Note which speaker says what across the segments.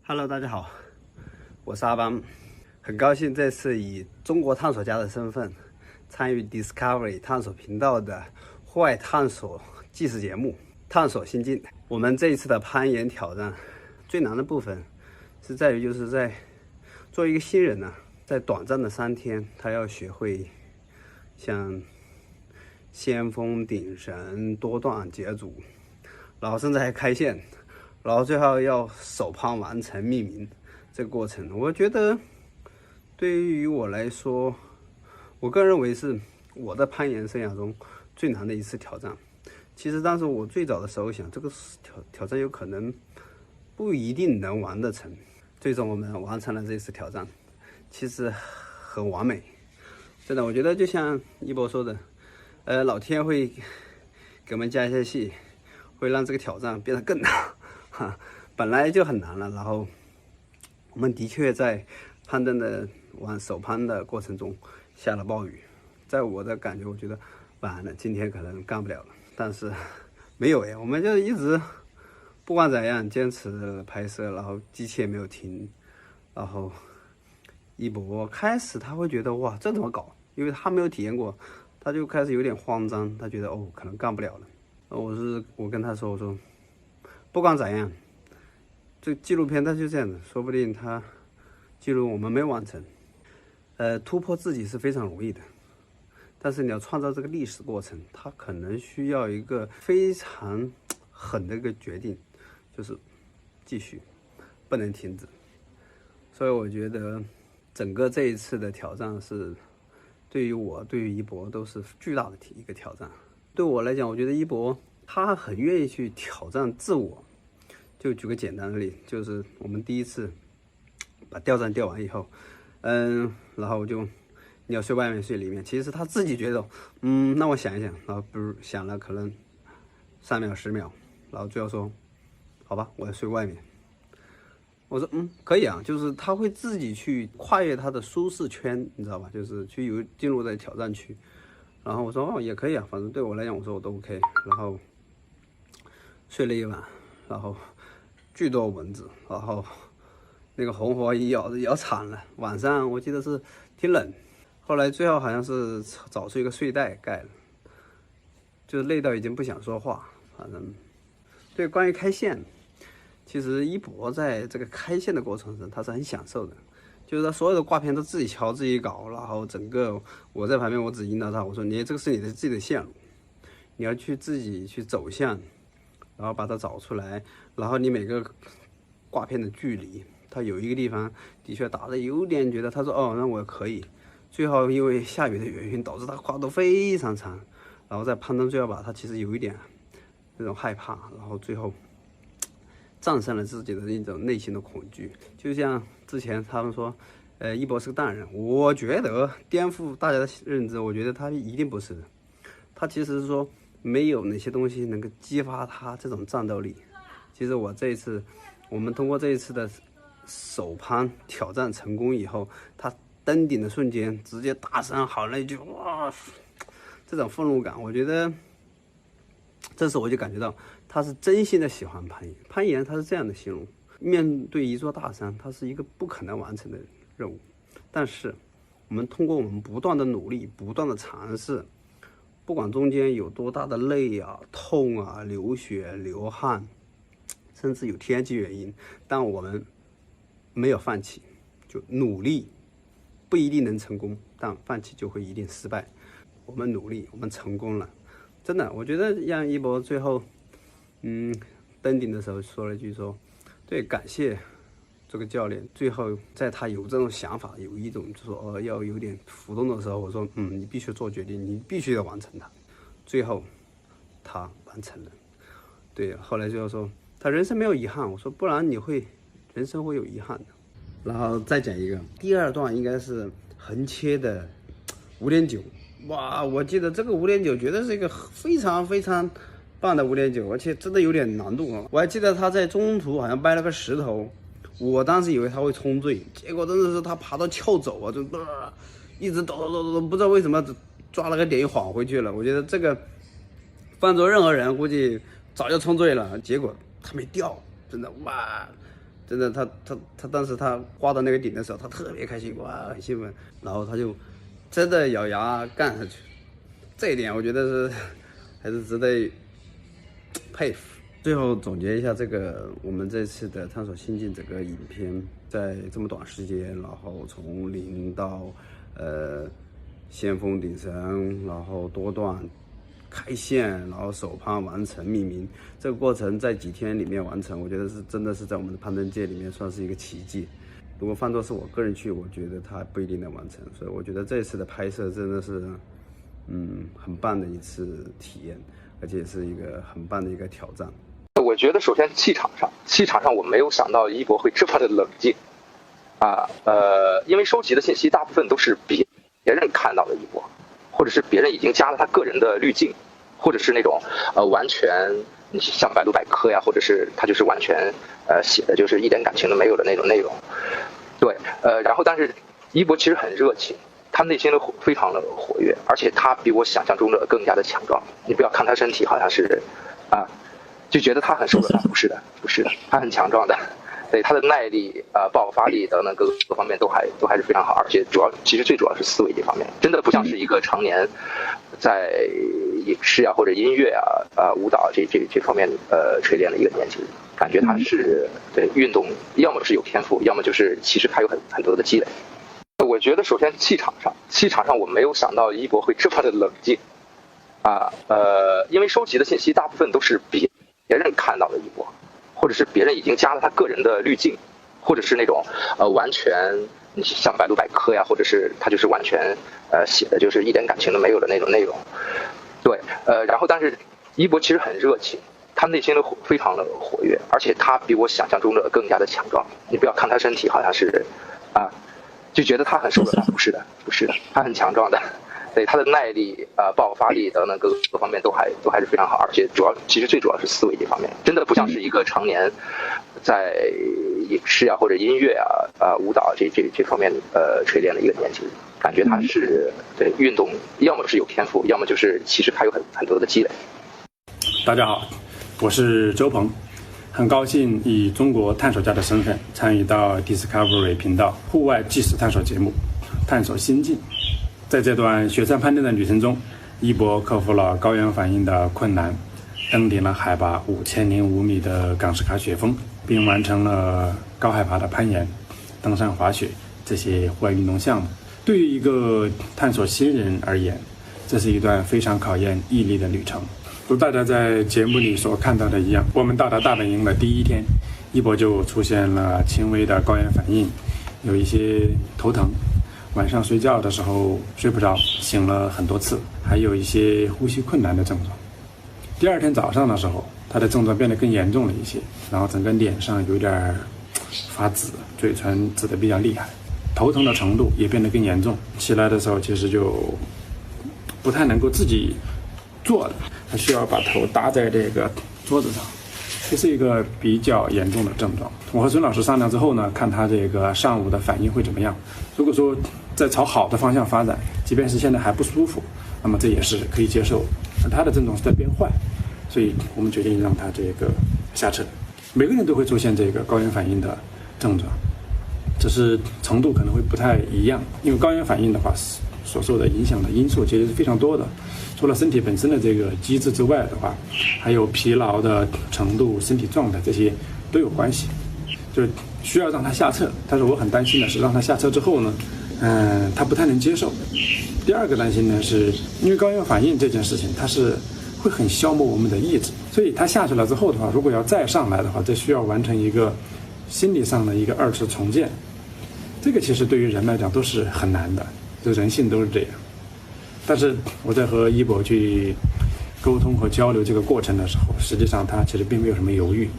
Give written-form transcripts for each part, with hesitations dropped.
Speaker 1: Hello， 大家好，我是阿邦，很高兴这次以中国探索家的身份参与 Discovery 探索频道的户外探索纪实节目《探索心境》。我们这一次的攀岩挑战最难的部分是在于，就是在作为一个新人呢，在短暂的3天，他要学会像先锋、顶绳、多段解组，然后甚至还开线。然后最后要手攀完成命名这个过程，我觉得对于我来说，我个人认为是我的攀岩生涯中最难的一次挑战。其实当时我最早的时候想，这个挑战有可能不一定能完得成。最终我们完成了这次挑战，其实很完美。真的，我觉得就像一博说的，老天会给我们加一些戏，会让这个挑战变得更难。本来就很难了，然后我们的确在攀登的往手攀的过程中下了暴雨。在我的感觉，我觉得完了，今天可能干不了了。但是没有我们就一直不管怎样坚持拍摄，然后机器也没有停。然后一博开始他会觉得哇，这怎么搞？因为他没有体验过，他就开始有点慌张，他觉得可能干不了了。我跟他说，我说不管怎样，这纪录片它就这样子，说不定它记录我们没完成。突破自己是非常容易的，但是你要创造这个历史过程，它可能需要一个非常狠的一个决定，就是继续，不能停止。所以我觉得整个这一次的挑战是对于我、对于一博都是巨大的一个挑战。对我来讲，我觉得一博他很愿意去挑战自我。就举个简单的例子，就是我们第一次把吊站吊完以后，然后你要睡外面睡里面，其实他自己觉得，那我想一想，然后比如想了可能3秒10秒，然后最后说，好吧，我要睡外面。我说可以啊，就是他会自己去跨越他的舒适圈，你知道吧？就是进入在挑战区。然后我说也可以啊，反正对我来讲，我说我都 OK。然后睡了一晚，然后巨多蚊子，然后那个红火咬惨了。晚上我记得是挺冷，后来最后好像是找出一个睡袋盖了，就是累到已经不想说话。反正对，关于开线，其实一博在这个开线的过程中他是很享受的，就是他所有的挂片都自己敲自己搞，然后整个我在旁边我只引导他，我说这个是你的自己的线路，你要去自己去走向，然后把它找出来，然后你每个挂片的距离，他有一个地方的确打的有点觉得，他说那我可以，最后因为下雨的原因导致他跨度非常长，然后在攀登最后把他其实有一点那种害怕，然后最后战胜了自己的那种内心的恐惧。就像之前他们说一博是个淡人，我觉得颠覆大家的认知，我觉得他一定不是的。他其实是说没有哪些东西能够激发他这种战斗力。其实我们通过这一次的手攀挑战成功以后，他登顶的瞬间直接大声喊了一句哇，这种愤怒感，我觉得这时我就感觉到他是真心的喜欢攀岩。攀岩他是这样的形容，面对一座大山，它是一个不可能完成的任务，但是我们通过我们不断的努力，不断的尝试，不管中间有多大的累啊、痛啊、流血、流汗，甚至有天气原因，但我们没有放弃，就努力，不一定能成功，但放弃就会一定失败。我们努力，我们成功了，真的，我觉得让一博最后，登顶的时候说了一句对，感谢这个教练。最后在他有这种想法，有一种就说要有点浮动的时候，我说你必须做决定，你必须要完成它。最后他完成了。对，后来就说他人生没有遗憾，我说不然人生会有遗憾的。然后再讲一个，第2段应该是横切的5.9，哇，我记得这个5.9绝对是一个非常非常棒的5.9，而且真的有点难度啊。我还记得他在中途好像掰了个石头，我当时以为他会冲坠，结果真的是他爬到翘走啊，就一直抖，不知道为什么抓了个点又缓回去了。我觉得这个换做任何人估计早就冲坠了，结果他没掉，真的哇，真的，他当时他挂到那个顶的时候，他特别开心，哇，很兴奋，然后他就真的咬牙干下去。这一点我觉得是还是值得佩服。最后总结一下我们这次的探索心境整个影片，在这么短时间，然后从零到先锋顶神，然后多段开线，然后首攀完成命名，这个过程在几天里面完成，我觉得是真的是在我们的攀登界里面算是一个奇迹。如果换作是我个人去，我觉得他不一定能完成。所以我觉得这次的拍摄真的是很棒的一次体验，而且是一个很棒的一个挑战。
Speaker 2: 我觉得首先气场上我没有想到一博会这么的冷静因为收集的信息大部分都是别人看到的一博，或者是别人已经加了他个人的滤镜，或者是那种完全像百度百科呀，或者是他就是完全写的就是一点感情都没有的那种内容。对，然后但是一博其实很热情，他内心都非常的活跃，而且他比我想象中的更加的强壮。你不要看他身体好像是就觉得他很瘦的，不是的，他很强壮的。对，他的耐力爆发力等等各方面都还是非常好，而且其实最主要是思维这方面，真的不像是一个常年在影视或者音乐舞蹈这方面锤炼的一个年轻人，感觉他是对运动要么是有天赋，要么就是其实他有很多的积累。我觉得首先气场上我没有想到一博会这么的冷静因为收集的信息大部分都是别人看到的一博，或者是别人已经加了他个人的滤镜，或者是那种完全像百度百科呀，或者是他就是完全写的就是一点感情都没有的那种内容。对，然后但是一博其实很热情，他内心都非常的活跃，而且他比我想象中的更加的强壮。你不要看他身体好像是就觉得他很瘦的，不是的，他很强壮的。对，他的耐力爆发力等等各方面都还是非常好，而且其实最主要是思维这方面，真的不像是一个常年在影视或者音乐舞蹈这方面锤炼的一个年轻人，感觉他是对运动要么是有天赋，要么就是其实他有很多的积累。
Speaker 3: 大家好，我是周鹏，很高兴以中国探索家的身份参与到 Discovery 频道户外纪实探索节目《探索心境》。在这段雪山攀登的旅程中，一博克服了高原反应的困难，登顶了海拔5005米的冈士喀雪峰，并完成了高海拔的攀岩、登山滑雪这些户外运动项目。对于一个探索新人而言，这是一段非常考验毅力的旅程。如大家在节目里所看到的一样，我们到达大本营的第一天，一博就出现了轻微的高原反应，有一些头疼，晚上睡觉的时候睡不着，醒了很多次，还有一些呼吸困难的症状。第二天早上的时候，他的症状变得更严重了一些，然后整个脸上有点发紫，嘴唇紫得比较厉害，头疼的程度也变得更严重。起来的时候其实就不太能够自己坐的，他需要把头搭在这个桌子上，这是一个比较严重的症状。我和孙老师商量之后呢，看他这个上午的反应会怎么样。如果说在朝好的方向发展，即便是现在还不舒服，那么这也是可以接受。他的症状是在变坏，所以我们决定让他这个下撤。每个人都会出现这个高原反应的症状，只是程度可能会不太一样。因为高原反应的话，所受的影响的因素其实是非常多的，除了身体本身的这个机制之外的话，还有疲劳的程度、身体状态这些都有关系，就需要让他下撤。但是我很担心的是，让他下撤之后呢，他不太能接受。第二个担心呢，是因为高原反应这件事情，它是会很消磨我们的意志，所以他下去了之后的话，如果要再上来的话，这需要完成一个心理上的一个二次重建。这个其实对于人来讲都是很难的，就人性都是这样。但是我在和一博去沟通和交流这个过程的时候，实际上他其实并没有什么犹豫。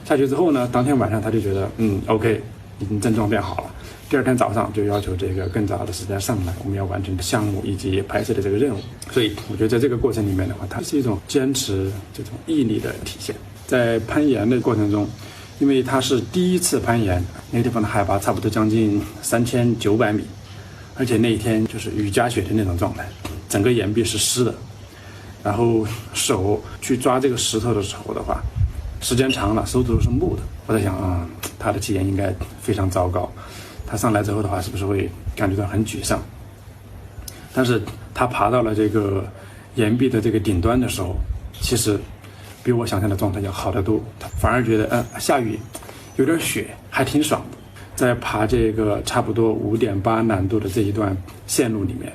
Speaker 3: 下去之后呢，当天晚上他就觉得OK， 已经症状变好了。第二天早上就要求这个更早的时间上来，我们要完成项目以及拍摄的这个任务。所以我觉得在这个过程里面的话，它是一种坚持这种毅力的体现。在攀岩的过程中，因为他是第一次攀岩，那个地方的海拔差不多将近3900米，而且那一天就是雨夹雪的那种状态，整个岩壁是湿的，然后手去抓这个石头的时候的话，时间长了手指都是木的。我在想他的体验应该非常糟糕，他上来之后的话是不是会感觉到很沮丧？但是他爬到了这个岩壁的这个顶端的时候，其实比我想象的状态要好得多，他反而觉得下雨有点雪还挺爽的。在爬这个差不多5.8难度的这一段线路里面，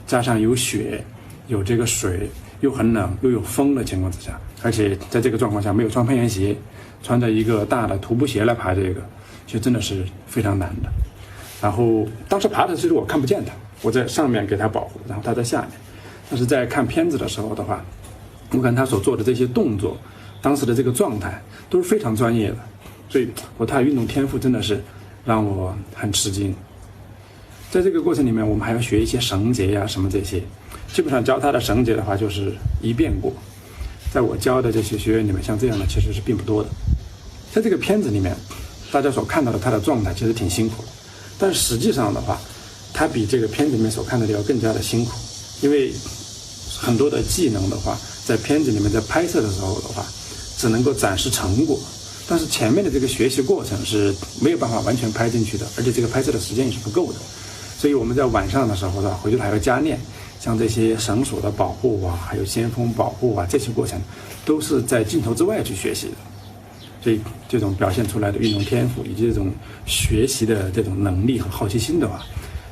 Speaker 3: 加上有雪有这个水，又很冷又有风的情况之下，而且在这个状况下没有穿攀岩鞋，穿着一个大的徒步鞋来爬这个，其实真的是非常难的。然后当时爬的时候我看不见他，我在上面给他保护，然后他在下面。但是在看片子的时候的话，我看他所做的这些动作，当时的这个状态都是非常专业的，所以他的运动天赋真的是让我很吃惊。在这个过程里面，我们还要学一些绳结呀什么这些，基本上教他的绳结的话就是一遍过。在我教的这些学员里面，像这样的其实是并不多的。在这个片子里面，大家所看到的他的状态其实挺辛苦的，但实际上的话，他比这个片子里面所看到的要更加的辛苦，因为很多的技能的话，在片子里面在拍摄的时候的话，只能够展示成果，但是前面的这个学习过程是没有办法完全拍进去的，而且这个拍摄的时间也是不够的。所以我们在晚上的时候呢，回去还要加练，像这些绳索的保护啊，还有先锋保护啊，这些过程都是在镜头之外去学习的。所以这种表现出来的运动天赋以及这种学习的这种能力和好奇心的话，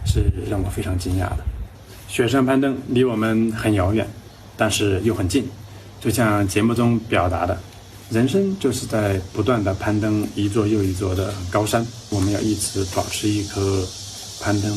Speaker 3: 是让我非常惊讶的。雪山攀登离我们很遥远，但是又很近，就像节目中表达的，人生就是在不断的攀登一座又一座的高山，我们要一直保持一颗攀登